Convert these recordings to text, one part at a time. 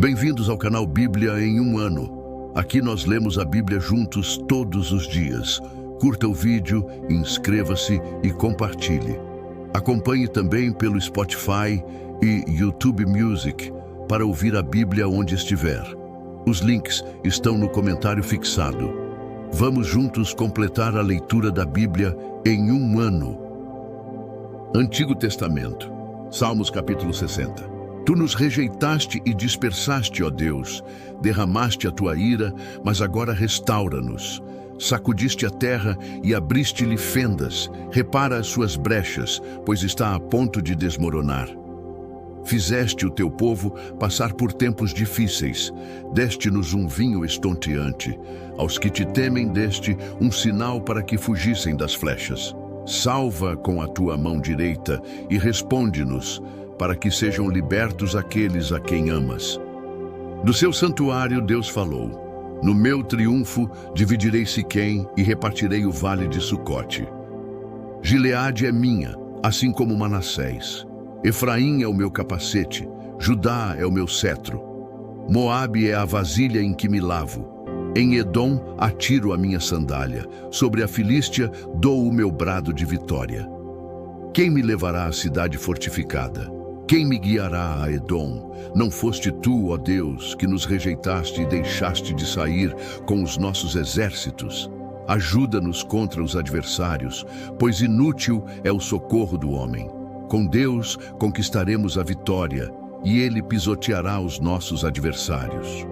Bem-vindos ao canal Bíblia em um ano. Aqui nós lemos a Bíblia juntos todos os dias. Curta o vídeo, inscreva-se e compartilhe. Acompanhe também pelo Spotify e YouTube Music para ouvir a Bíblia onde estiver. Os links estão no comentário fixado. Vamos juntos completar a leitura da Bíblia em um ano. Antigo Testamento, Salmos capítulo 60. Tu nos rejeitaste e dispersaste, ó Deus. Derramaste a tua ira, mas agora restaura-nos. Sacudiste a terra e abriste-lhe fendas. Repara as suas brechas, pois está a ponto de desmoronar. Fizeste o teu povo passar por tempos difíceis. Deste-nos um vinho estonteante. Aos que te temem deste um sinal para que fugissem das flechas. Salva com a tua mão direita e responde-nos, para que sejam libertos aqueles a quem amas. Do seu santuário Deus falou: no meu triunfo dividirei Siquém e repartirei o vale de Sucote. Gileade é minha, assim como Manassés. Efraim é o meu capacete, Judá é o meu cetro. Moabe é a vasilha em que me lavo. Em Edom atiro a minha sandália, sobre a Filístia dou o meu brado de vitória. Quem me levará à cidade fortificada? Quem me guiará a Edom? Não foste tu, ó Deus, que nos rejeitaste e deixaste de sair com os nossos exércitos? Ajuda-nos contra os adversários, pois inútil é o socorro do homem. Com Deus conquistaremos a vitória, e Ele pisoteará os nossos adversários.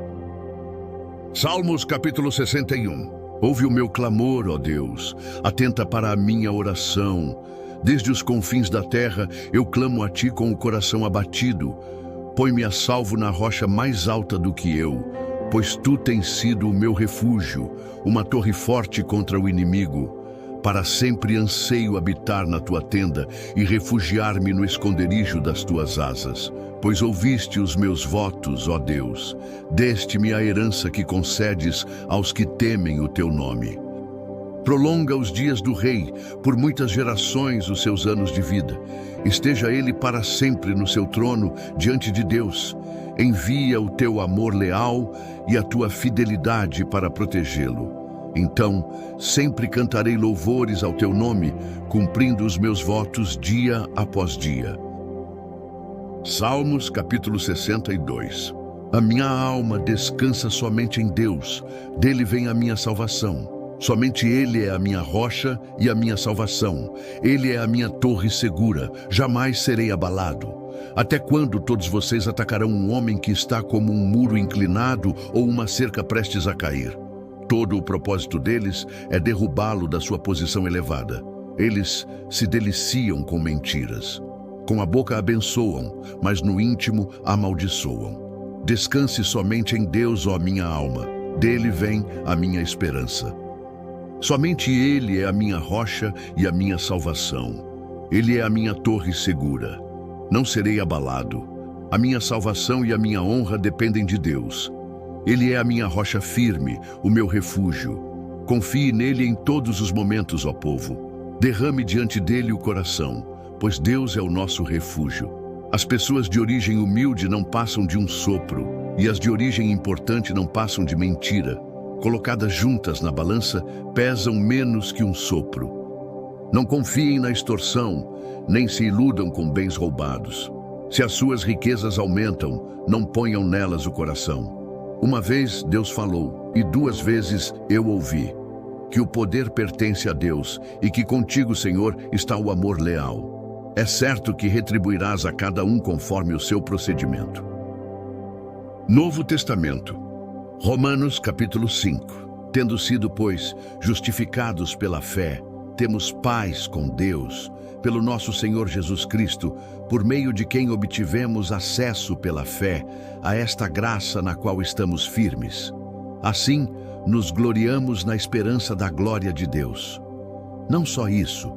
Salmos capítulo 61. Ouve o meu clamor, ó Deus, atenta para a minha oração. Desde os confins da terra eu clamo a ti com o coração abatido. Põe-me a salvo na rocha mais alta do que eu, pois tu tens sido o meu refúgio, uma torre forte contra o inimigo. Para sempre anseio habitar na tua tenda e refugiar-me no esconderijo das tuas asas. Pois ouviste os meus votos, ó Deus, deste-me a herança que concedes aos que temem o teu nome. Prolonga os dias do rei, por muitas gerações os seus anos de vida. Esteja ele para sempre no seu trono, diante de Deus. Envia o teu amor leal e a tua fidelidade para protegê-lo. Então, sempre cantarei louvores ao teu nome, cumprindo os meus votos dia após dia. Salmos capítulo 62. A minha alma descansa somente em Deus, dele vem a minha salvação. Somente Ele é a minha rocha e a minha salvação. Ele é a minha torre segura, jamais serei abalado. Até quando todos vocês atacarão um homem que está como um muro inclinado ou uma cerca prestes a cair? Todo o propósito deles é derrubá-lo da sua posição elevada. Eles se deliciam com mentiras. Com a boca abençoam, mas no íntimo amaldiçoam. Descanse somente em Deus, ó minha alma. Dele vem a minha esperança. Somente Ele é a minha rocha e a minha salvação. Ele é a minha torre segura. Não serei abalado. A minha salvação e a minha honra dependem de Deus. Ele é a minha rocha firme, o meu refúgio. Confie nele em todos os momentos, ó povo. Derrame diante dele o coração, pois Deus é o nosso refúgio. As pessoas de origem humilde não passam de um sopro, e as de origem importante não passam de mentira. Colocadas juntas na balança, pesam menos que um sopro. Não confiem na extorsão, nem se iludam com bens roubados. Se as suas riquezas aumentam, não ponham nelas o coração. Uma vez Deus falou, e 2 vezes eu ouvi, que o poder pertence a Deus, e que contigo, Senhor, está o amor leal. É certo que retribuirás a cada um conforme o seu procedimento. Novo Testamento. Romanos capítulo 5. Tendo sido, pois, justificados pela fé, temos paz com Deus, pelo nosso Senhor Jesus Cristo, por meio de quem obtivemos acesso pela fé a esta graça na qual estamos firmes. Assim, nos gloriamos na esperança da glória de Deus. Não só isso,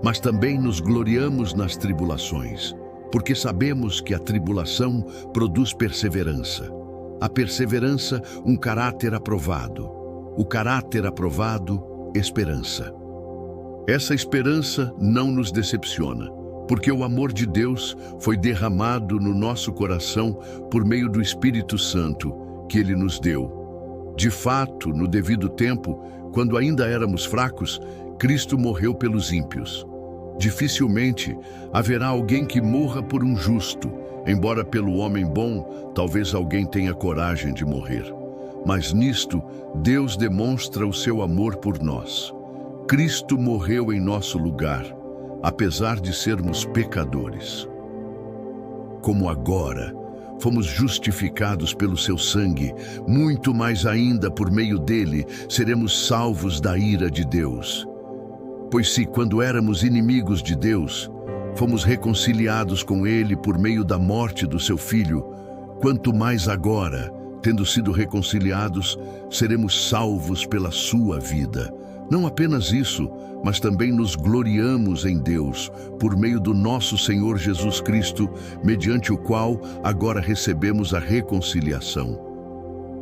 mas também nos gloriamos nas tribulações, porque sabemos que a tribulação produz perseverança. A perseverança, um caráter aprovado. O caráter aprovado, esperança. Essa esperança não nos decepciona, porque o amor de Deus foi derramado no nosso coração por meio do Espírito Santo que Ele nos deu. De fato, no devido tempo, quando ainda éramos fracos, Cristo morreu pelos ímpios. Dificilmente haverá alguém que morra por um justo, embora pelo homem bom, talvez alguém tenha coragem de morrer. Mas nisto, Deus demonstra o seu amor por nós. Cristo morreu em nosso lugar, apesar de sermos pecadores. Como agora fomos justificados pelo seu sangue, muito mais ainda por meio dele seremos salvos da ira de Deus. Pois se, quando éramos inimigos de Deus, fomos reconciliados com ele por meio da morte do seu Filho, quanto mais agora, tendo sido reconciliados, seremos salvos pela sua vida. Não apenas isso, mas também nos gloriamos em Deus, por meio do nosso Senhor Jesus Cristo, mediante o qual agora recebemos a reconciliação.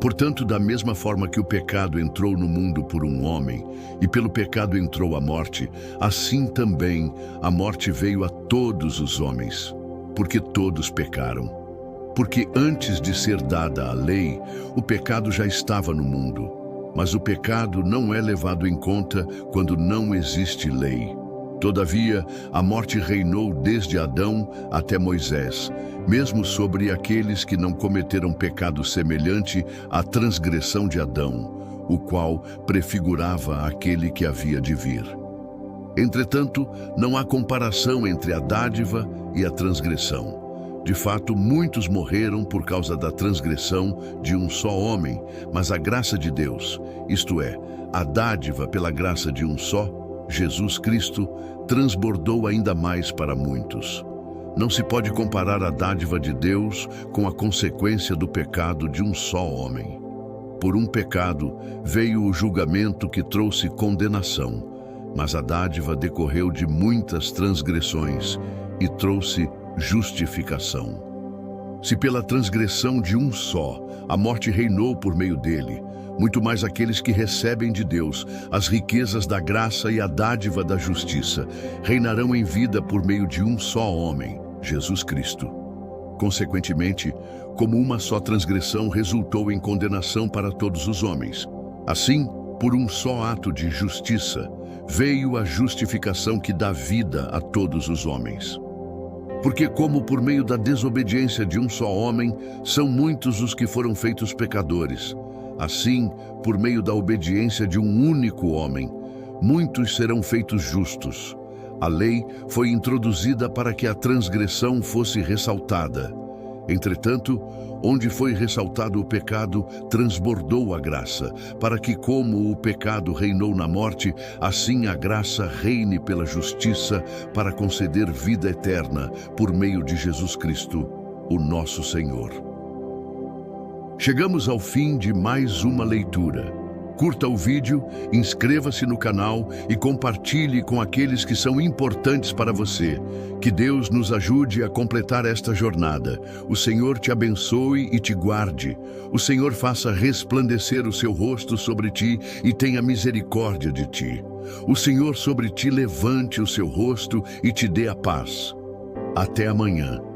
Portanto, da mesma forma que o pecado entrou no mundo por um homem, e pelo pecado entrou a morte, assim também a morte veio a todos os homens, porque todos pecaram. Porque antes de ser dada a lei, o pecado já estava no mundo. Mas o pecado não é levado em conta quando não existe lei. Todavia, a morte reinou desde Adão até Moisés, mesmo sobre aqueles que não cometeram pecado semelhante à transgressão de Adão, o qual prefigurava aquele que havia de vir. Entretanto, não há comparação entre a dádiva e a transgressão. De fato, muitos morreram por causa da transgressão de um só homem, mas a graça de Deus, isto é, a dádiva pela graça de um só, Jesus Cristo, transbordou ainda mais para muitos. Não se pode comparar a dádiva de Deus com a consequência do pecado de um só homem. Por um pecado veio o julgamento que trouxe condenação, mas a dádiva decorreu de muitas transgressões e trouxe justificação. Se pela transgressão de um só a morte reinou por meio dele, muito mais aqueles que recebem de Deus as riquezas da graça e a dádiva da justiça reinarão em vida por meio de um só homem, Jesus Cristo. Consequentemente, como uma só transgressão resultou em condenação para todos os homens, assim, por um só ato de justiça, veio a justificação que dá vida a todos os homens. Porque como por meio da desobediência de um só homem, são muitos os que foram feitos pecadores, assim, por meio da obediência de um único homem, muitos serão feitos justos. A lei foi introduzida para que a transgressão fosse ressaltada. Entretanto, onde foi ressaltado o pecado, transbordou a graça, para que, como o pecado reinou na morte, assim a graça reine pela justiça para conceder vida eterna por meio de Jesus Cristo, o nosso Senhor. Chegamos ao fim de mais uma leitura. Curta o vídeo, inscreva-se no canal e compartilhe com aqueles que são importantes para você. Que Deus nos ajude a completar esta jornada. O Senhor te abençoe e te guarde. O Senhor faça resplandecer o seu rosto sobre ti e tenha misericórdia de ti. O Senhor sobre ti levante o seu rosto e te dê a paz. Até amanhã.